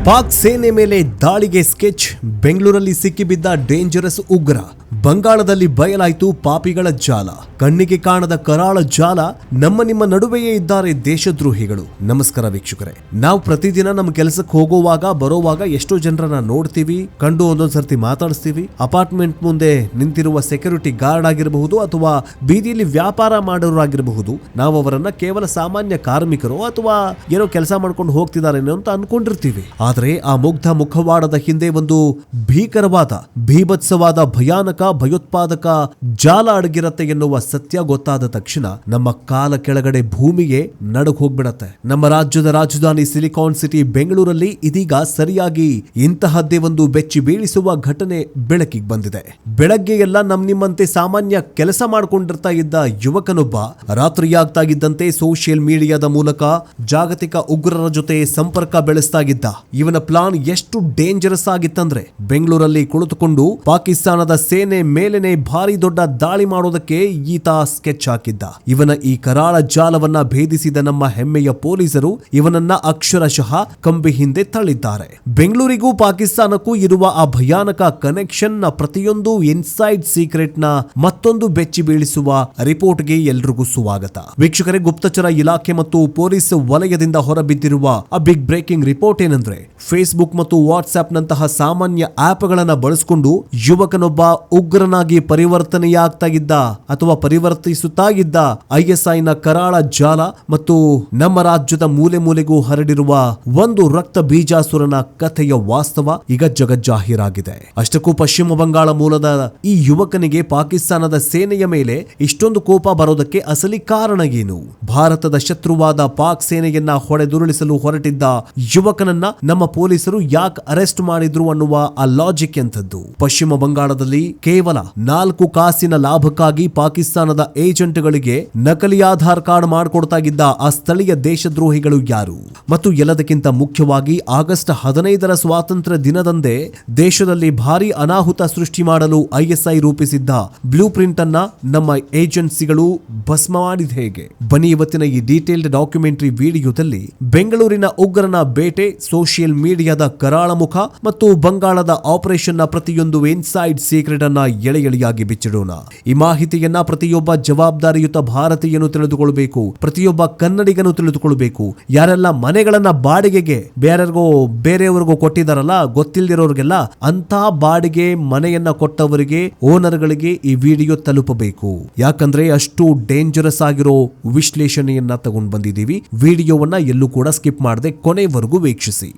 ಪಾಕ್ ಸೇನೆ ಮೇಲೆ ದಾಳಿಗೆ ಸ್ಕೆಚ್, ಬೆಂಗಳೂರಲ್ಲಿ ಸಿಕ್ಕಿಬಿದ್ದ ಡೇಂಜರಸ್ ಉಗ್ರ, ಬಂಗಾಳದಲ್ಲಿ ಬಯಲಾಯಿತು ಪಾಪಿಗಳ ಜಾಲ, ಕಣ್ಣಿಗೆ ಕಾಣದ ಕರಾಳ ಜಾಲ, ನಿಮ್ಮ ನಡುವೆಯೇ ಇದ್ದಾರೆ ದೇಶದ್ರೋಹಿಗಳು. ನಮಸ್ಕಾರ ವೀಕ್ಷಕರೇ, ನಾವು ಪ್ರತಿದಿನ ನಮ್ಮ ಕೆಲಸಕ್ಕೆ ಹೋಗುವಾಗ ಬರೋವಾಗ ಎಷ್ಟೋ ಜನರನ್ನ ನೋಡ್ತೀವಿ, ಕಂಡು ಒಂದೊಂದ್ಸರ್ತಿ ಮಾತಾಡಿಸ್ತೀವಿ. ಅಪಾರ್ಟ್ಮೆಂಟ್ ಮುಂದೆ ನಿಂತಿರುವ ಸೆಕ್ಯೂರಿಟಿ ಗಾರ್ಡ್ ಆಗಿರಬಹುದು ಅಥವಾ ಬೀದಿಯಲ್ಲಿ ವ್ಯಾಪಾರ ಮಾಡೋರಾಗಿರಬಹುದು, ನಾವು ಅವರನ್ನ ಕೇವಲ ಸಾಮಾನ್ಯ ಕಾರ್ಮಿಕರು ಅಥವಾ ಏನೋ ಕೆಲಸ ಮಾಡ್ಕೊಂಡು ಹೋಗ್ತಿದ್ದಾರೆ ಅಂತ ಅನ್ಕೊಂಡಿರ್ತೀವಿ. ಆದರೆ ಆ ಮುಗ್ಧ ಮುಖವಾಡದ ಹಿಂದೆ ಒಂದು ಭೀಕರವಾದ, ಭೀಭತ್ಸವಾದ, ಭಯಾನಕ, ಭಯೋತ್ಪಾದಕ ಜಾಲ ಅಡಗಿರತ್ತೆ ಎನ್ನುವ ಸತ್ಯ ಗೊತ್ತಾದ ತಕ್ಷಣ ನಮ್ಮ ಕಾಲ ಕೆಳಗಡೆ ಭೂಮಿಗೆ ನಡುಗ್ ಹೋಗ್ಬಿಡತ್ತೆ. ನಮ್ಮ ರಾಜ್ಯದ ರಾಜಧಾನಿ ಸಿಲಿಕಾನ್ ಸಿಟಿ ಬೆಂಗಳೂರಲ್ಲಿ ಇದೀಗ ಸರಿಯಾಗಿ ಇಂತಹದ್ದೇ ಒಂದು ಬೆಚ್ಚಿ ಬೀಳಿಸುವ ಘಟನೆ ಬೆಳಕಿಗೆ ಬಂದಿದೆ. ಬೆಳಗ್ಗೆ ಎಲ್ಲ ನಿಮ್ಮಂತೆ ಸಾಮಾನ್ಯ ಕೆಲಸ ಮಾಡ್ಕೊಂಡಿರ್ತಾ ಇದ್ದ ಯುವಕನೊಬ್ಬ ರಾತ್ರಿಯಾಗ್ತಾ ಇದ್ದಂತೆ ಸೋಷಿಯಲ್ ಮೀಡಿಯಾದ ಮೂಲಕ ಜಾಗತಿಕ ಉಗ್ರರ ಜೊತೆ ಸಂಪರ್ಕ ಬೆಳೆಸ್ತಾ ಇದ್ದ. ಇವನ ಪ್ಲಾನ್ ಎಷ್ಟು ಡೇಂಜರಸ್ ಆಗಿತ್ತಂದ್ರೆ, ಬೆಂಗಳೂರಲ್ಲಿ ಕುಳಿತುಕೊಂಡು ಪಾಕಿಸ್ತಾನದ ಸೇನೆ ಮೇಲೆನೆ ಭಾರಿ ದೊಡ್ಡ ದಾಳಿ ಮಾಡೋದಕ್ಕೆ ಈತ ಸ್ಕೆಚ್ ಹಾಕಿದ್ದ. ಇವನ ಈ ಕರಾಳ ಜಾಲವನ್ನ ಭೇದಿಸಿದ ನಮ್ಮ ಹೆಮ್ಮೆಯ ಪೊಲೀಸರು ಇವನನ್ನ ಅಕ್ಷರಶಃ ಕಂಬಿ ಹಿಂದೆ ತಳ್ಳಿದ್ದಾರೆ. ಬೆಂಗಳೂರಿಗೂ ಪಾಕಿಸ್ತಾನಕ್ಕೂ ಇರುವ ಆ ಭಯಾನಕ ಕನೆಕ್ಷನ್ ನ ಪ್ರತಿಯೊಂದು ಇನ್ಸೈಡ್ ಸೀಕ್ರೆಟ್ ನ ಮತ್ತೊಂದು ಬೆಚ್ಚಿ ಬೀಳಿಸುವ ರಿಪೋರ್ಟ್ಗೆ ಎಲ್ರಿಗೂ ಸ್ವಾಗತ. ವೀಕ್ಷಕರೇ, ಗುಪ್ತಚರ ಇಲಾಖೆ ಮತ್ತು ಪೊಲೀಸ್ ವಲಯದಿಂದ ಹೊರಬಿದ್ದಿರುವ ಆ ಬಿಗ್ ಬ್ರೇಕಿಂಗ್ ರಿಪೋರ್ಟ್ ಏನಂದ್ರೆ, ಫೇಸ್ಬುಕ್ ಮತ್ತು ವಾಟ್ಸ್ಆಪ್ ನಂತಹ ಸಾಮಾನ್ಯ ಆಪ್ ಗಳನ್ನ ಬಳಸಿಕೊಂಡು ಯುವಕನೊಬ್ಬ ಉಗ್ರನಾಗಿ ಪರಿವರ್ತನೆಯಾಗ್ತಾ ಇದ್ದ ಅಥವಾ ಪರಿವರ್ತಿಸುತ್ತಾ ಇದ್ದ ಐಎಸ್ಐ ನ ಕರಾಳ ಜಾಲ ಮತ್ತು ನಮ್ಮ ರಾಜ್ಯದ ಮೂಲೆ ಮೂಲೆಗೂ ಹರಡಿರುವ ಒಂದು ರಕ್ತ ಬೀಜಾಸುರನ ಕಥೆಯ ವಾಸ್ತವ ಈಗ ಜಗಜ್ಜಾಹೀರಾಗಿದೆ. ಅಷ್ಟಕ್ಕೂ ಪಶ್ಚಿಮ ಬಂಗಾಳ ಮೂಲದ ಈ ಯುವಕನಿಗೆ ಪಾಕಿಸ್ತಾನದ ಸೇನೆಯ ಮೇಲೆ ಇಷ್ಟೊಂದು ಕೋಪ ಬರೋದಕ್ಕೆ ಅಸಲಿ ಕಾರಣ ಏನು? ಭಾರತದ ಶತ್ರುವಾದ ಪಾಕ್ ಸೇನೆಯನ್ನ ಹೊಡೆದುರುಳಿಸಲು ಹೊರಟಿದ್ದ ಯುವಕನನ್ನ ನಮ್ಮ ಪೊಲೀಸರು ಯಾಕೆ ಅರೆಸ್ಟ್ ಮಾಡಿದ್ರು ಅನ್ನುವ ಆ ಲಾಜಿಕ್ ಎಂಥದ್ದು? ಪಶ್ಚಿಮ ಬಂಗಾಳದಲ್ಲಿ ಕೇವಲ 4 ಕಾಸಿನ ಲಾಭಕ್ಕಾಗಿ ಪಾಕಿಸ್ತಾನದ ಏಜೆಂಟ್ಗಳಿಗೆ ನಕಲಿ ಆಧಾರ್ ಕಾರ್ಡ್ ಮಾಡಿಕೊಡ್ತಾ ಇದ್ದ ಆ ಸ್ಥಳೀಯ ದೇಶದ್ರೋಹಿಗಳು ಯಾರು? ಮತ್ತು ಎಲ್ಲದಕ್ಕಿಂತ ಮುಖ್ಯವಾಗಿ ಆಗಸ್ಟ್ 15ರ ಸ್ವಾತಂತ್ರ್ಯ ದಿನದಂದೇ ದೇಶದಲ್ಲಿ ಭಾರಿ ಅನಾಹುತ ಸೃಷ್ಟಿ ಮಾಡಲು ಐಎಸ್ಐ ರೂಪಿಸಿದ್ದ ಬ್ಲೂ ಪ್ರಿಂಟ್ ಅನ್ನ ನಮ್ಮ ಏಜೆನ್ಸಿಗಳು ಭಸ್ಮ ಮಾಡಿದ ಹೇಗೆ? ಬನ್ನಿ ಇವತ್ತಿನ ಈ ಡೀಟೇಲ್ಡ್ ಡಾಕ್ಯುಮೆಂಟರಿ ವಿಡಿಯೋದಲ್ಲಿ ಬೆಂಗಳೂರಿನ ಉಗ್ರನ ಬೇಟೆ, ಸೋಷಿಯಲ್ ಮೀಡಿಯಾದ ಕರಾಳ ಮುಖ ಮತ್ತು ಬಂಗಾಳದ ಆಪರೇಷನ್ ನ ಪ್ರತಿಯೊಂದು ಇನ್ಸೈಡ್ ಸೀಕ್ರೆಟ್ ಅನ್ನ ಎಳೆಯಾಗಿ ಬಿಚ್ಚಿಡೋಣ. ಈ ಮಾಹಿತಿಯನ್ನ ಪ್ರತಿಯೊಬ್ಬ ಜವಾಬ್ದಾರಿಯುತ ಭಾರತೀಯನು ತಿಳಿದುಕೊಳ್ಳಬೇಕು, ಪ್ರತಿಯೊಬ್ಬ ಕನ್ನಡಿಗನು ತಿಳಿದುಕೊಳ್ಳಬೇಕು. ಯಾರೆಲ್ಲ ಮನೆಗಳನ್ನ ಬಾಡಿಗೆಗೆ ಬೇರೆಯವರಿಗೂ ಕೊಟ್ಟಿದಾರಲ್ಲ, ಗೊತ್ತಿಲ್ಲದಿರೋರಿಗೆಲ್ಲ, ಅಂತ ಬಾಡಿಗೆ ಮನೆಯನ್ನ ಕೊಟ್ಟವರಿಗೆ, ಓನರ್ಗಳಿಗೆ ಈ ವಿಡಿಯೋ ತಲುಪಬೇಕು. ಯಾಕಂದ್ರೆ ಅಷ್ಟು ಡೇಂಜರಸ್ ಆಗಿರೋ ವಿಶ್ಲೇಷಣೆಯನ್ನ ತಗೊಂಡು ಬಂದಿದ್ದೀವಿ. ವಿಡಿಯೋವನ್ನ ಎಲ್ಲೂ ಕೂಡ ಸ್ಕಿಪ್ ಮಾಡದೆ ಕೊನೆವರೆಗೂ ವೀಕ್ಷಿಸಿ.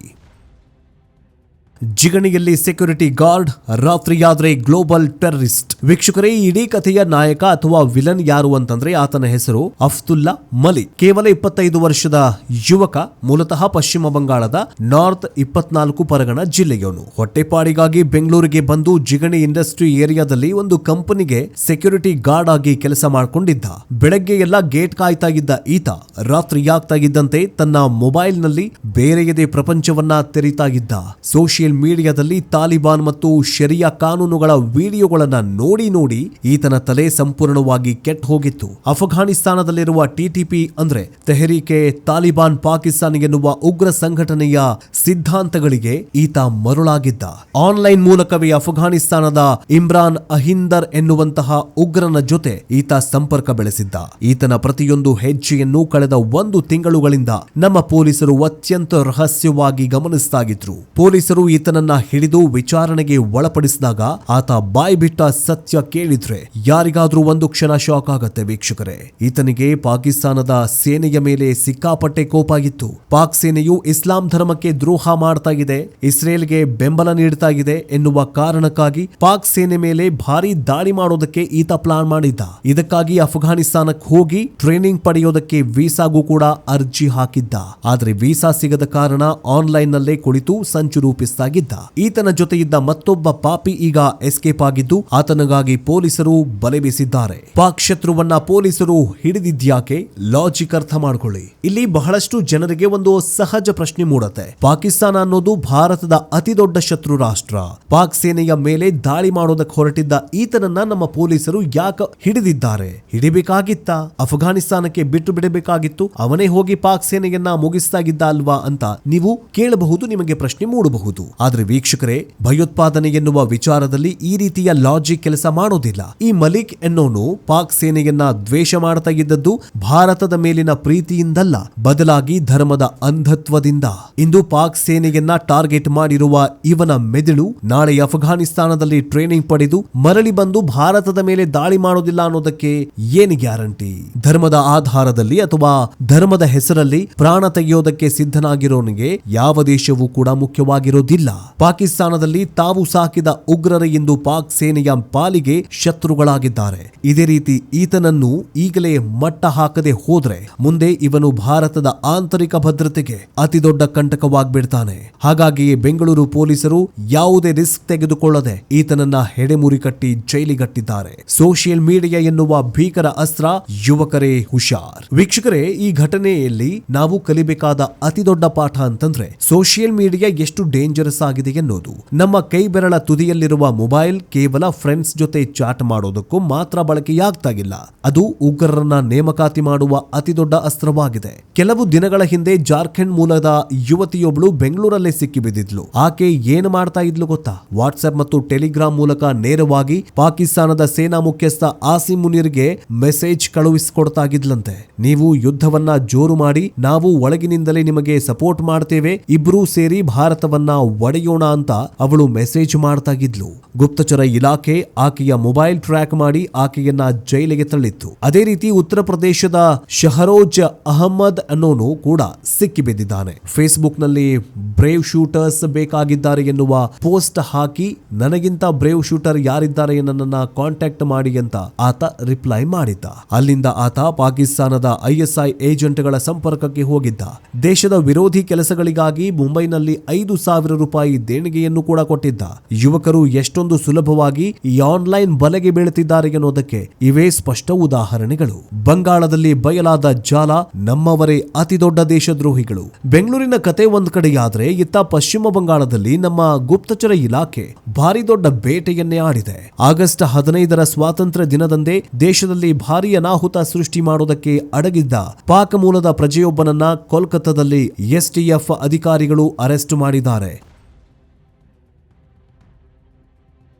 ಜಿಗಣಿಯಲ್ಲಿ ಸೆಕ್ಯೂರಿಟಿ ಗಾರ್ಡ್, ರಾತ್ರಿಯಾದ್ರೆ ಗ್ಲೋಬಲ್ ಟೆರರಿಸ್ಟ್. ವೀಕ್ಷಕರೇ, ಇಡೀ ಕಥೆಯ ನಾಯಕ ಅಥವಾ ವಿಲನ್ ಯಾರು ಅಂತಂದ್ರೆ ಆತನ ಹೆಸರು ಅಫ್ತುಲ್ಲಾ ಮಲಿಕ್. ಕೇವಲ 25 ವರ್ಷದ ಯುವಕ, ಮೂಲತಃ ಪಶ್ಚಿಮ ಬಂಗಾಳದ ನಾರ್ತ್ 24 ಪರಗಣ ಜಿಲ್ಲೆಯವನು. ಹೊಟ್ಟೆಪಾಡಿಗಾಗಿ ಬೆಂಗಳೂರಿಗೆ ಬಂದು ಜಿಗಣಿ ಇಂಡಸ್ಟ್ರಿ ಏರಿಯಾದಲ್ಲಿ ಒಂದು ಕಂಪನಿಗೆ ಸೆಕ್ಯೂರಿಟಿ ಗಾರ್ಡ್ ಆಗಿ ಕೆಲಸ ಮಾಡ್ಕೊಂಡಿದ್ದ. ಬೆಳಗ್ಗೆ ಎಲ್ಲ ಗೇಟ್ ಕಾಯ್ತಾ ಇದ್ದ ಈತ ರಾತ್ರಿಯಾಗ್ತಾ ಇದ್ದಂತೆ ತನ್ನ ಮೊಬೈಲ್ ನಲ್ಲಿ ಬೇರೆಯದೇ ಪ್ರಪಂಚವನ್ನ ತೆರೀತಾ ಇದ್ದ. ಸೋಷಿಯಲ್ ಮೀಡಿಯಾದಲ್ಲಿ ತಾಲಿಬಾನ್ ಮತ್ತು ಶರಿಯಾ ಕಾನೂನುಗಳ ವಿಡಿಯೋಗಳನ್ನ ನೋಡಿ ಈತನ ತಲೆ ಸಂಪೂರ್ಣವಾಗಿ ಕೆಟ್ಟ ಹೋಗಿತ್ತು. ಅಫ್ಘಾನಿಸ್ತಾನದಲ್ಲಿರುವ ಟಿಟಿಪಿ ಅಂದ್ರೆ ತೆಹರೀಕೆ ತಾಲಿಬಾನ್ ಪಾಕಿಸ್ತಾನ ಎನ್ನುವ ಉಗ್ರ ಸಂಘಟನೆಯ ಸಿದ್ಧಾಂತಗಳಿಗೆ ಈತ ಮರುಳಾಗಿದ್ದ. ಆನ್ಲೈನ್ ಮೂಲಕವೇ ಅಫ್ಘಾನಿಸ್ತಾನದ ಇಮ್ರಾನ್ ಅಹಿಂದರ್ ಎನ್ನುವಂತಹ ಉಗ್ರನ ಜೊತೆ ಈತ ಸಂಪರ್ಕ ಬೆಳೆಸಿದ್ದ. ಈತನ ಪ್ರತಿಯೊಂದು ಹೆಜ್ಜೆಯನ್ನು ಕಳೆದ 1 ತಿಂಗಳುಗಳಿಂದ ನಮ್ಮ ಪೊಲೀಸರು ಅತ್ಯಂತ ರಹಸ್ಯವಾಗಿ ಗಮನಿಸ್ತಾಗಿದ್ರು. ಪೊಲೀಸರು ಈತನನ್ನ ಹಿಡಿದು ವಿಚಾರಣೆಗೆ ಒಳಪಡಿಸಿದಾಗ ಆತ ಬಾಯಿ ಬಿಟ್ಟ ಸತ್ಯ ಕೇಳಿದ್ರೆ ಯಾರಿಗಾದ್ರೂ ಒಂದು ಕ್ಷಣ ಶಾಕ್ ಆಗತ್ತೆ ವೀಕ್ಷಕರೇ. ಈತನಿಗೆ ಪಾಕಿಸ್ತಾನದ ಸೇನೆಯ ಮೇಲೆ ಸಿಕ್ಕಾಪಟ್ಟೆ ಕೋಪ ಇತ್ತು. ಪಾಕ್ ಸೇನೆಯು ಇಸ್ಲಾಂ ಧರ್ಮಕ್ಕೆ ದ್ರೋಹ ಮಾಡ್ತಾ ಇದೆ, ಇಸ್ರೇಲ್ಗೆ ಬೆಂಬಲ ನೀಡ್ತಾ ಇದೆ ಎನ್ನುವ ಕಾರಣಕ್ಕಾಗಿ ಪಾಕ್ ಸೇನೆ ಮೇಲೆ ಭಾರಿ ದಾಳಿ ಮಾಡೋದಕ್ಕೆ ಈತ ಪ್ಲಾನ್ ಮಾಡಿದ್ದ. ಇದಕ್ಕಾಗಿ ಅಫ್ಘಾನಿಸ್ತಾನಕ್ಕೆ ಹೋಗಿ ಟ್ರೈನಿಂಗ್ ಪಡೆಯೋದಕ್ಕೆ ವೀಸಾಗೂ ಕೂಡ ಅರ್ಜಿ ಹಾಕಿದ್ದ. ಆದ್ರೆ ವೀಸಾ ಸಿಗದ ಕಾರಣ ಆನ್ಲೈನ್ ನಲ್ಲೇ ಕುಳಿತು ಸಂಚು ರೂಪಿಸ್ತಾ ಸಾಗಿದ್ದ. ಈತನ ಜೊತೆ ಇದ್ದ ಮತ್ತೊಬ್ಬ ಪಾಪಿ ಈಗ ಎಸ್ಕೇಪ್ ಆಗಿದ್ದು ಆತನಿಗಾಗಿ ಪೊಲೀಸರು ಬಲೆ ಬೀಸಿದ್ದಾರೆ. ಪಾಕ್ ಶತ್ರುವನ್ನ ಪೊಲೀಸರು ಹಿಡಿದಿದ್ಯಾಕೆ? ಲಾಜಿಕ್ ಅರ್ಥ ಮಾಡ್ಕೊಳ್ಳಿ. ಇಲ್ಲಿ ಬಹಳಷ್ಟು ಜನರಿಗೆ ಒಂದು ಸಹಜ ಪ್ರಶ್ನೆ ಮೂಡುತ್ತೆ. ಪಾಕಿಸ್ತಾನ ಅನ್ನೋದು ಭಾರತದ ಅತಿ ದೊಡ್ಡ ಶತ್ರು ರಾಷ್ಟ್ರ. ಪಾಕ್ ಸೇನೆಯ ಮೇಲೆ ದಾಳಿ ಮಾಡೋದಕ್ಕೆ ಹೊರಟಿದ್ದ ಈತನನ್ನ ನಮ್ಮ ಪೊಲೀಸರು ಯಾಕೆ ಹಿಡಿದಿದ್ದಾರೆ? ಹಿಡಿಬೇಕಾಗಿತ್ತ? ಅಫ್ಘಾನಿಸ್ತಾನಕ್ಕೆ ಬಿಟ್ಟು ಬಿಡಬೇಕಾಗಿತ್ತು? ಅವನೇ ಹೋಗಿ ಪಾಕ್ ಸೇನೆಯನ್ನ ಮುಗಿಸ್ತಾಗಿದ್ದ ಅಲ್ವಾ ಅಂತ ನೀವು ಕೇಳಬಹುದು, ನಿಮಗೆ ಪ್ರಶ್ನೆ ಮೂಡಬಹುದು. ಆದ್ರೆ ವೀಕ್ಷಕರೇ, ಭಯೋತ್ಪಾದನೆ ಎನ್ನುವ ವಿಚಾರದಲ್ಲಿ ಈ ರೀತಿಯ ಲಾಜಿಕ್ ಕೆಲಸ ಮಾಡೋದಿಲ್ಲ. ಈ ಮಲಿಕ್ ಎನ್ನೋನು ಪಾಕ್ ಸೇನೆಯನ್ನ ದ್ವೇಷ ಮಾಡ್ತಾ ಇದ್ದದ್ದು ಭಾರತದ ಮೇಲಿನ ಪ್ರೀತಿಯಿಂದಲ್ಲ, ಬದಲಾಗಿ ಧರ್ಮದ ಅಂಧತ್ವದಿಂದ. ಇಂದು ಪಾಕ್ ಸೇನೆಯನ್ನ ಟಾರ್ಗೆಟ್ ಮಾಡಿರುವ ಇವನ ಮೆದುಳು ನಾಳೆ ಅಫ್ಘಾನಿಸ್ತಾನದಲ್ಲಿ ಟ್ರೈನಿಂಗ್ ಪಡೆದು ಮರಳಿ ಬಂದು ಭಾರತದ ಮೇಲೆ ದಾಳಿ ಮಾಡೋದಿಲ್ಲ ಅನ್ನೋದಕ್ಕೆ ಏನು ಗ್ಯಾರಂಟಿ? ಧರ್ಮದ ಆಧಾರದಲ್ಲಿ ಅಥವಾ ಧರ್ಮದ ಹೆಸರಲ್ಲಿ ಪ್ರಾಣ ತೆಗೆಯೋದಕ್ಕೆ ಸಿದ್ಧನಾಗಿರೋನಿಗೆ ಯಾವ ದೇಶವೂ ಕೂಡ ಮುಖ್ಯವಾಗಿರೋದಿಲ್ಲ. ಪಾಕಿಸ್ತಾನದಲ್ಲಿ ತಾವು ಸಾಕಿದ ಉಗ್ರರ ಇಂದು ಪಾಕ್ ಸೇನೆಯ ಪಾಲಿಗೆ ಶತ್ರುಗಳಾಗಿದ್ದಾರೆ. ಇದೇ ರೀತಿ ಈತನನ್ನು ಈಗಲೇ ಮಟ್ಟ ಹಾಕದೆ ಹೋದ್ರೆ ಮುಂದೆ ಇವನು ಭಾರತದ ಆಂತರಿಕ ಭದ್ರತೆಗೆ ಅತಿ ದೊಡ್ಡ ಕಂಟಕವಾಗ್ಬಿಡ್ತಾನೆ. ಹಾಗಾಗಿಯೇ ಬೆಂಗಳೂರು ಪೊಲೀಸರು ಯಾವುದೇ ರಿಸ್ಕ್ ತೆಗೆದುಕೊಳ್ಳದೆ ಈತನನ್ನ ಹೆಡೆಮುರಿ ಕಟ್ಟಿ ಜೈಲಿಗಟ್ಟಿದ್ದಾರೆ. ಸೋಷಿಯಲ್ ಮೀಡಿಯಾ ಎನ್ನುವ ಭೀಕರ ಅಸ್ತ್ರ, ಯುವಕರೇ ಹುಷಾರ್. ವೀಕ್ಷಕರೇ, ಈ ಘಟನೆಯಲ್ಲಿ ನಾವು ಕಲಿಬೇಕಾದ ಅತಿ ದೊಡ್ಡ ಪಾಠ ಅಂತಂದ್ರೆ ಸೋಷಿಯಲ್ ಮೀಡಿಯಾ ಎಷ್ಟು ಡೇಂಜರಸ್ ಆಗಿದೆ ಎನ್ನುವುದು. ನಮ್ಮ ಕೈ ಬೆರಳ ತುದಿಯಲ್ಲಿರುವ ಮೊಬೈಲ್ ಕೇವಲ ಫ್ರೆಂಡ್ಸ್ ಜೊತೆ ಚಾಟ್ ಮಾಡೋದಕ್ಕೂ ಮಾತ್ರ ಬಳಕೆಯಾಗ್ತಾ ಇಲ್ಲ, ಅದು ಉಗ್ರರನ್ನ ನೇಮಕಾತಿ ಮಾಡುವ ಅತಿ ದೊಡ್ಡ ಅಸ್ತ್ರವಾಗಿದೆ. ಕೆಲವು ದಿನಗಳ ಹಿಂದೆ ಜಾರ್ಖಂಡ್ ಮೂಲದ ಯುವತಿಯೊಬ್ಬಳು ಬೆಂಗಳೂರಲ್ಲೇ ಸಿಕ್ಕಿಬಿದ್ದಿದ್ಲು. ಆಕೆ ಏನು ಮಾಡ್ತಾ ಇದ್ಲು ಗೊತ್ತಾ? ವಾಟ್ಸ್ಆಪ್ ಮತ್ತು ಟೆಲಿಗ್ರಾಮ್ ಮೂಲಕ ನೇರವಾಗಿ ಪಾಕಿಸ್ತಾನದ ಸೇನಾ ಮುಖ್ಯಸ್ಥ ಆಸಿಮ್ ಮುನೀರ್ಗೆ ಮೆಸೇಜ್ ಕಳುಹಿಸಿಕೊಡ್ತಾ ಇದ್ಲಂತೆ. ನೀವು ಯುದ್ಧವನ್ನ ಜೋರು ಮಾಡಿ, ನಾವು ಒಳಗಿನಿಂದಲೇ ನಿಮಗೆ ಸಪೋರ್ಟ್ ಮಾಡ್ತೇವೆ, ಇಬ್ರೂ ಸೇರಿ ಭಾರತವನ್ನ ಒಡೆಯೋಣ ಅಂತ ಅವಳು ಮೆಸೇಜ್ ಮಾಡ್ತಾ ಇದ್ಲು. ಗುಪ್ತಚರ ಇಲಾಖೆ ಆಕೆಯ ಮೊಬೈಲ್ ಟ್ರ್ಯಾಕ್ ಮಾಡಿ ಆಕೆಯನ್ನ ಜೈಲಿಗೆ ತಳ್ಳಿತ್ತು. ಅದೇ ರೀತಿ ಉತ್ತರ ಪ್ರದೇಶದ ಶಹರೋಜ್ ಅಹಮದ್ ಅನ್ನೋನು ಕೂಡ ಸಿಕ್ಕಿಬಿದ್ದಿದ್ದಾನೆ. ಫೇಸ್ಬುಕ್ ನಲ್ಲಿ ಬ್ರೇವ್ ಶೂಟರ್ಸ್ ಬೇಕಾಗಿದ್ದಾರೆ ಎನ್ನುವ ಪೋಸ್ಟ್ ಹಾಕಿ ನನಗಿಂತ ಬ್ರೇವ್ ಶೂಟರ್ ಯಾರಿದ್ದಾರೆ ನನ್ನನ್ನ ಕಾಂಟ್ಯಾಕ್ಟ್ ಮಾಡಿ ಅಂತ ಆತ ರಿಪ್ಲೈ ಮಾಡಿದ್ದ. ಅಲ್ಲಿಂದ ಆತ ಪಾಕಿಸ್ತಾನದ ISI ಏಜೆಂಟ್ಗಳ ಸಂಪರ್ಕಕ್ಕೆ ಹೋಗಿದ್ದ. ದೇಶದ ವಿರೋಧಿ ಕೆಲಸಗಳಿಗಾಗಿ ಮುಂಬೈನಲ್ಲಿ 5,000 ರೂಪಾಯಿ ದೇಣಿಗೆಯನ್ನು ಕೂಡ ಕೊಟ್ಟಿದ್ದ. ಯುವಕರು ಎಷ್ಟೊಂದು ಸುಲಭವಾಗಿ ಈ ಆನ್ಲೈನ್ ಬಲೆಗೆ ಬೀಳುತ್ತಿದ್ದಾರೆ ಎನ್ನುವುದಕ್ಕೆ ಇವೇ ಸ್ಪಷ್ಟ ಉದಾಹರಣೆಗಳು. ಬಂಗಾಳದಲ್ಲಿ ಬಯಲಾದ ಜಾಲ, ನಮ್ಮವರೇ ಅತಿ ದೊಡ್ಡ ದೇಶದ್ರೋಹಿಗಳು. ಬೆಂಗಳೂರಿನ ಕತೆ ಒಂದ್ ಕಡೆಯಾದ್ರೆ, ಇತ್ತ ಪಶ್ಚಿಮ ಬಂಗಾಳದಲ್ಲಿ ನಮ್ಮ ಗುಪ್ತಚರ ಇಲಾಖೆ ಭಾರಿ ದೊಡ್ಡ ಬೇಟೆಯನ್ನೇ ಆಡಿದೆ. ಆಗಸ್ಟ್ 15ರ ಸ್ವಾತಂತ್ರ್ಯ ದಿನದಂದೇ ದೇಶದಲ್ಲಿ ಭಾರಿ ಅನಾಹುತ ಸೃಷ್ಟಿ ಮಾಡೋದಕ್ಕೆ ಅಡಗಿದ್ದ ಪಾಕ್ ಮೂಲದ ಪ್ರಜೆಯೊಬ್ಬನನ್ನ ಕೋಲ್ಕತ್ತಾದಲ್ಲಿ STF ಅಧಿಕಾರಿಗಳು ಅರೆಸ್ಟ್ ಮಾಡಿದ್ದಾರೆ.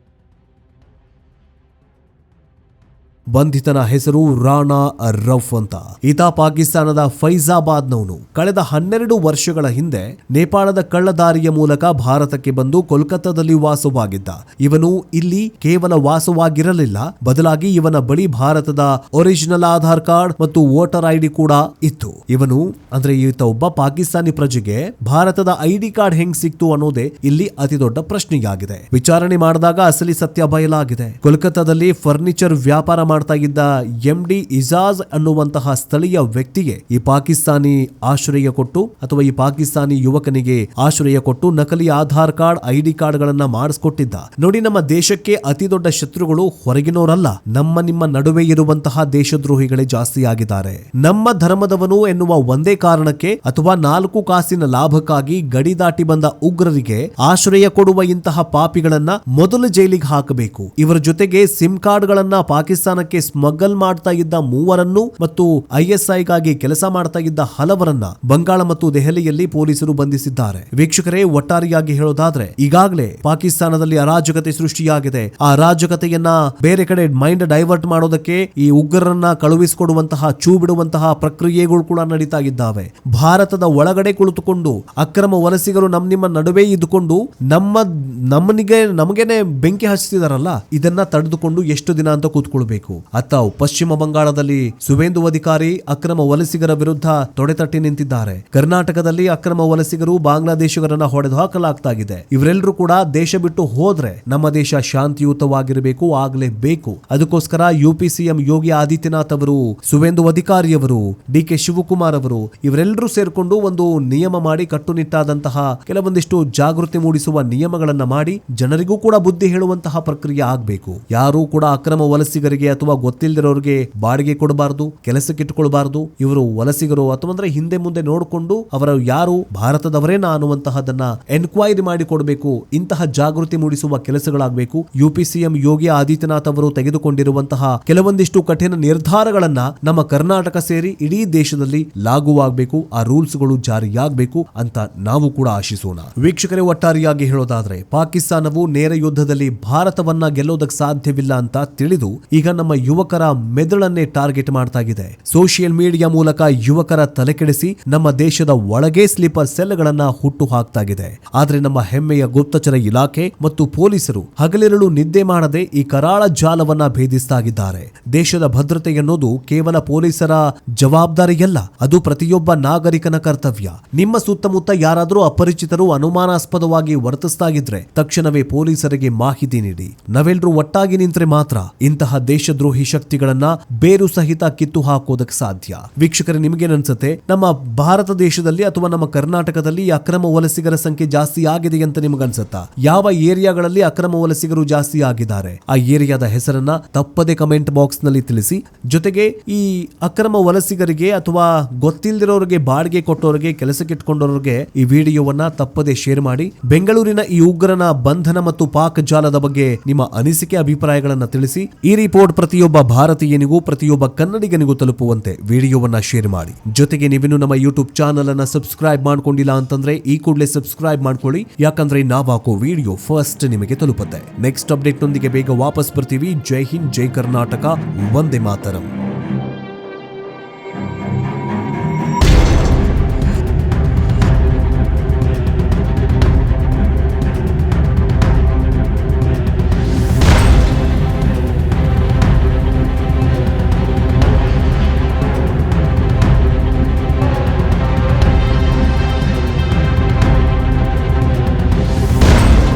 ಬಂಧಿತನ ಹೆಸರು ರಾಣಾ ರೌಫ್ ಅಂತ. ಈತ ಪಾಕಿಸ್ತಾನದ ಫೈಜಾಬಾದ್ನವನು. ಕಳೆದ 12 ವರ್ಷಗಳ ಹಿಂದೆ ನೇಪಾಳದ ಕಳ್ಳದಾರಿಯ ಮೂಲಕ ಭಾರತಕ್ಕೆ ಬಂದು ಕೋಲ್ಕತ್ತಾದಲ್ಲಿ ವಾಸವಾಗಿದ್ದ. ಇವನು ಇಲ್ಲಿ ಕೇವಲ ವಾಸವಾಗಿರಲಿಲ್ಲ, ಬದಲಾಗಿ ಇವನ ಬಳಿ ಭಾರತದ ಒರಿಜಿನಲ್ ಆಧಾರ್ ಕಾರ್ಡ್ ಮತ್ತು ವೋಟರ್ ID ಕೂಡ ಇತ್ತು. ಇವನು ಅಂದ್ರೆ ಈತ ಒಬ್ಬ ಪಾಕಿಸ್ತಾನಿ ಪ್ರಜೆಗೆ ಭಾರತದ ID ಕಾರ್ಡ್ ಹೆಂಗ್ ಸಿಕ್ತು ಅನ್ನೋದೇ ಇಲ್ಲಿ ಅತಿ ದೊಡ್ಡ ಪ್ರಶ್ನೆಯಾಗಿದೆ. ವಿಚಾರಣೆ ಮಾಡಿದಾಗ ಅಸಲಿ ಸತ್ಯ ಬಯಲಾಗಿದೆ. ಕೋಲ್ಕತ್ತಾದಲ್ಲಿ ಫರ್ನಿಚರ್ ವ್ಯಾಪಾರ ಮಾಡ್ತಾ ಇದ್ದ MD ಇಜಾಜ್ ಅನ್ನುವಂತಹ ಸ್ಥಳೀಯ ವ್ಯಕ್ತಿಗೆ ಈ ಪಾಕಿಸ್ತಾನಿ ಆಶ್ರಯ ಕೊಟ್ಟು ಅಥವಾ ಈ ಪಾಕಿಸ್ತಾನಿ ಯುವಕನಿಗೆ ಆಶ್ರಯ ಕೊಟ್ಟು ನಕಲಿ ಆಧಾರ್ ಕಾರ್ಡ್ ID ಕಾರ್ಡ್ಗಳನ್ನ ಮಾಡಿಸ್ಕೊಟ್ಟಿದ್ದ. ನೋಡಿ, ನಮ್ಮ ದೇಶಕ್ಕೆ ಅತಿ ದೊಡ್ಡ ಶತ್ರುಗಳು ಹೊರಗಿನವರಲ್ಲ, ನಿಮ್ಮ ನಡುವೆ ಇರುವಂತಹ ದೇಶದ್ರೋಹಿಗಳೇ ಜಾಸ್ತಿ ಆಗಿದ್ದಾರೆ. ನಮ್ಮ ಧರ್ಮದವನು ಎನ್ನುವ ಒಂದೇ ಕಾರಣಕ್ಕೆ ಅಥವಾ 4 ಕಾಸಿನ ಲಾಭಕ್ಕಾಗಿ ಗಡಿ ದಾಟಿ ಬಂದ ಉಗ್ರರಿಗೆ ಆಶ್ರಯ ಕೊಡುವ ಇಂತಹ ಪಾಪಿಗಳನ್ನ ಮೊದಲು ಜೈಲಿಗೆ ಹಾಕಬೇಕು. ಇವರ ಜೊತೆಗೆ ಸಿಮ್ ಕಾರ್ಡ್ಗಳನ್ನ ಪಾಕಿಸ್ತಾನಕ್ಕೆ ಸ್ಮಗಲ್ ಮಾಡ್ತಾ ಇದ್ದ 3 ಮತ್ತು ISIಗಾಗಿ ಕೆಲಸ ಮಾಡ್ತಾ ಇದ್ದ ಹಲವರನ್ನ ಬಂಗಾಳ ಮತ್ತು ದೆಹಲಿಯಲ್ಲಿ ಪೊಲೀಸರು ಬಂಧಿಸಿದ್ದಾರೆ. ವೀಕ್ಷಕರೇ, ಒಟ್ಟಾರೆಯಾಗಿ ಹೇಳೋದಾದ್ರೆ ಈಗಾಗಲೇ ಪಾಕಿಸ್ತಾನದಲ್ಲಿ ಅರಾಜಕತೆ ಸೃಷ್ಟಿಯಾಗಿದೆ. ಆ ಅರಾಜಕತೆಯನ್ನ ಬೇರೆ ಕಡೆ ಮೈಂಡ್ ಡೈವರ್ಟ್ ಮಾಡೋದಕ್ಕೆ ಈ ಉಗ್ರರನ್ನ ಕಳುಹಿಸಿಕೊಡುವಂತಹ ಚೂ ಬಿಡುವಂತಹ ಪ್ರಕ್ರಿಯೆಗಳು ಕೂಡ ನಡೀತಾ ಇದ್ದಾವೆ. ಭಾರತದ ಒಳಗಡೆ ಕುಳಿತುಕೊಂಡು ಅಕ್ರಮ ವಲಸಿಗರು ನಿಮ್ಮ ನಡುವೆ ಇದ್ದುಕೊಂಡು ನಮಗೇನೆ ಬೆಂಕಿ ಹಚ್ಚಿದಾರಲ್ಲ, ಇದನ್ನ ತಡೆದುಕೊಂಡು ಎಷ್ಟು ದಿನ ಅಂತ ಕೂತ್ಕೊಳ್ಬೇಕು? ಆಗಬೇಕು. ಅತ್ತ ಪಶ್ಚಿಮ ಬಂಗಾಳದಲ್ಲಿ ಸುವೇಂದು ಅಧಿಕಾರಿ ಅಕ್ರಮ ವಲಸಿಗರ ವಿರುದ್ಧ ತೊಡೆತಟ್ಟಿ ನಿಂತಿದ್ದಾರೆ. ಕರ್ನಾಟಕದಲ್ಲಿ ಅಕ್ರಮ ವಲಸಿಗರು ಬಾಂಗ್ಲಾದೇಶಿಗರನ್ನ ಹೊಡೆದು ಹಾಕಲಾಗ್ತಾ ಇದೆ. ಇವರೆಲ್ಲರೂ ಕೂಡ ದೇಶ ಬಿಟ್ಟು ಹೋದ್ರೆ ನಮ್ಮ ದೇಶ ಶಾಂತಿಯುತವಾಗಿರಬೇಕು, ಆಗಲೇಬೇಕು. ಅದಕ್ಕೋಸ್ಕರ ಯುಪಿ ಸಿಎಂ ಯೋಗಿ ಆದಿತ್ಯನಾಥ್ ಅವರು, ಸುವೇಂದು ಅಧಿಕಾರಿ ಅವರು, ಡಿ.ಕೆ. ಶಿವಕುಮಾರ್ ಅವರು ಇವರೆಲ್ಲರೂ ಸೇರ್ಕೊಂಡು ಒಂದು ನಿಯಮ ಮಾಡಿ, ಕಟ್ಟುನಿಟ್ಟಾದಂತಹ ಕೆಲವೊಂದಿಷ್ಟು ಜಾಗೃತಿ ಮೂಡಿಸುವ ನಿಯಮಗಳನ್ನ ಮಾಡಿ ಜನರಿಗೂ ಕೂಡ ಬುದ್ಧಿ ಹೇಳುವಂತಹ ಪ್ರಕ್ರಿಯೆ ಆಗಬೇಕು. ಯಾರು ಕೂಡ ಅಕ್ರಮ ವಲಸಿಗರಿಗೆ ಅಥವಾ ಗೊತ್ತಿಲ್ಲದಿರೋರಿಗೆ ಬಾಡಿಗೆ ಕೊಡಬಾರದು, ಕೆಲಸಕ್ಕೆ ಇಟ್ಟುಕೊಳ್ಬಾರದು. ಇವರು ವಲಸಿಗರು ಅಥವಾ ಅಂದ್ರೆ ಹಿಂದೆ ಮುಂದೆ ನೋಡಿಕೊಂಡು ಅವರು ಯಾರು ಭಾರತದವರೇನಾ ಅನ್ನುವಂತಹದನ್ನ ಎನ್ಕ್ವೈರಿ ಮಾಡಿ ಕೊಡಬೇಕು. ಇಂತಹ ಜಾಗೃತಿ ಮೂಡಿಸುವ ಕೆಲಸಗಳಾಗಬೇಕು. ಯುಪಿ ಸಿಎಂ ಯೋಗಿ ಆದಿತ್ಯನಾಥ್ ಅವರು ತೆಗೆದುಕೊಂಡಿರುವಂತಹ ಕೆಲವೊಂದಿಷ್ಟು ಕಠಿಣ ನಿರ್ಧಾರಗಳನ್ನ ನಮ್ಮ ಕರ್ನಾಟಕ ಸೇರಿ ಇಡೀ ದೇಶದಲ್ಲಿ ಲಾಗುವಾಗಬೇಕು. ಆ ರೂಲ್ಸ್ಗಳು ಜಾರಿಯಾಗಬೇಕು ಅಂತ ನಾವು ಕೂಡ ಆಶಿಸೋಣ. ವೀಕ್ಷಕರೇ, ಒಟ್ಟಾರೆಯಾಗಿ ಹೇಳೋದಾದ್ರೆ ಪಾಕಿಸ್ತಾನವು ನೇರ ಯುದ್ಧದಲ್ಲಿ ಭಾರತವನ್ನ ಗೆಲ್ಲೋದಕ್ಕೆ ಸಾಧ್ಯವಿಲ್ಲ ಅಂತ ತಿಳಿದು ಈಗ ನಮ್ಮ ಯುವಕರ ಮೆದುಳನ್ನೇ ಟಾರ್ಗೆಟ್ ಮಾಡ್ತಾ ಇದೆ. ಸೋಷಿಯಲ್ ಮೀಡಿಯಾ ಮೂಲಕ ಯುವಕರ ತಲೆಕೆಡಿಸಿ ನಮ್ಮ ದೇಶದ ಒಳಗೆ ಸ್ಲೀಪರ್ ಸೆಲ್ಗಳನ್ನ ಹುಟ್ಟು ಹಾಕ್ತಾಗಿದೆ. ಆದ್ರೆ ನಮ್ಮ ಹೆಮ್ಮೆಯ ಗುಪ್ತಚರ ಇಲಾಖೆ ಮತ್ತು ಪೊಲೀಸರು ಹಗಲಿರುಳು ನಿದ್ದೆ ಮಾಡದೆ ಈ ಕರಾಳ ಜಾಲವನ್ನ ಭೇದಿಸ್ತಾಗಿದ್ದಾರೆ. ದೇಶದ ಭದ್ರತೆ ಎನ್ನುವುದು ಕೇವಲ ಪೊಲೀಸರ ಜವಾಬ್ದಾರಿಯಲ್ಲ, ಅದು ಪ್ರತಿಯೊಬ್ಬ ನಾಗರಿಕನ ಕರ್ತವ್ಯ. ನಿಮ್ಮ ಸುತ್ತಮುತ್ತ ಯಾರಾದರೂ ಅಪರಿಚಿತರು ಅನುಮಾನಾಸ್ಪದವಾಗಿ ವರ್ತಿಸ್ತಾಗಿದ್ರೆ ತಕ್ಷಣವೇ ಪೊಲೀಸರಿಗೆ ಮಾಹಿತಿ ನೀಡಿ. ನಾವೆಲ್ಲರೂ ಒಟ್ಟಾಗಿ ನಿಂತರೆ ಮಾತ್ರ ಇಂತಹ ದೇಶದ್ರೋಹಿ ಶಕ್ತಿಗಳನ್ನ ಬೇರು ಸಹಿತ ಕಿತ್ತು ಹಾಕೋದಕ್ಕೆ ಸಾಧ್ಯ. ವೀಕ್ಷಕರೇ, ನಿಮಗೇನನ್ಸುತ್ತೆ? ನಮ್ಮ ಭಾರತ ದೇಶದಲ್ಲಿ ಅಥವಾ ನಮ್ಮ ಕರ್ನಾಟಕದಲ್ಲಿ ಅಕ್ರಮ ವಲಸಿಗರ ಸಂಖ್ಯೆ ಜಾಸ್ತಿ ಆಗಿದೆ ಅಂತ ನಿಮಗನ್ಸುತ್ತಾ? ಯಾವ ಏರಿಯಾಗಳಲ್ಲಿ ಅಕ್ರಮ ವಲಸಿಗರು ಜಾಸ್ತಿ ಆಗಿದ್ದಾರೆ ಆ ಏರಿಯಾದ ಹೆಸರನ್ನ ತಪ್ಪದೆ ಕಮೆಂಟ್ ಬಾಕ್ಸ್ ನಲ್ಲಿ ತಿಳಿಸಿ. ಜೊತೆಗೆ ಈ ಅಕ್ರಮ ವಲಸಿಗರಿಗೆ ಅಥವಾ ಗೊತ್ತಿಲ್ಲದಿರೋರಿಗೆ, ಬಾಡಿಗೆ ಕೊಟ್ಟವರಿಗೆ, ಕೆಲಸಕ್ಕೆ ಇಟ್ಕೊಂಡವರಿಗೆ ಈ ವಿಡಿಯೋವನ್ನ ತಪ್ಪದೆ ಶೇರ್ ಮಾಡಿ. ಬೆಂಗಳೂರಿನ ಈ ಉಗ್ರನ ಬಂಧನ ಮತ್ತು ಪಾಕ್ ಜಾಲದ ಬಗ್ಗೆ ನಿಮ್ಮ ಅನಿಸಿಕೆ, ಅಭಿಪ್ರಾಯಗಳನ್ನ ತಿಳಿಸಿ. ಈ ರಿಪೋರ್ಟ್ ಪ್ರತಿಯೊಬ್ಬ ಭಾರತೀಯನಿಗೂ, ಪ್ರತಿಯೊಬ್ಬ ಕನ್ನಡಿಗನಿಗೂ ತಲುಪುವಂತೆ ವಿಡಿಯೋವನ್ನ ಶೇರ್ ಮಾಡಿ. ಜೊತೆಗೆ ನೀವಿನ್ನು ನಮ್ಮ ಯೂಟ್ಯೂಬ್ ಚಾನಲ್ ಅನ್ನ ಸಬ್ಸ್ಕ್ರೈಬ್ ಮಾಡ್ಕೊಂಡಿಲ್ಲ ಅಂತಂದ್ರೆ ಈ ಕೂಡಲೇ ಸಬ್ಸ್ಕ್ರೈಬ್ ಮಾಡ್ಕೊಳ್ಳಿ. ಯಾಕಂದ್ರೆ ನಾವು ಹಾಕೋ ವಿಡಿಯೋ ಫಸ್ಟ್ ನಿಮಗೆ ತಲುಪುತ್ತೆ. ನೆಕ್ಸ್ಟ್ ಅಪ್ಡೇಟ್ ನೊಂದಿಗೆ ಬೇಗ ವಾಪಸ್ ಬರ್ತೀವಿ. ಜೈ ಹಿಂದ್, ಜೈ ಕರ್ನಾಟಕ, ವಂದೇ ಮಾತರಂ.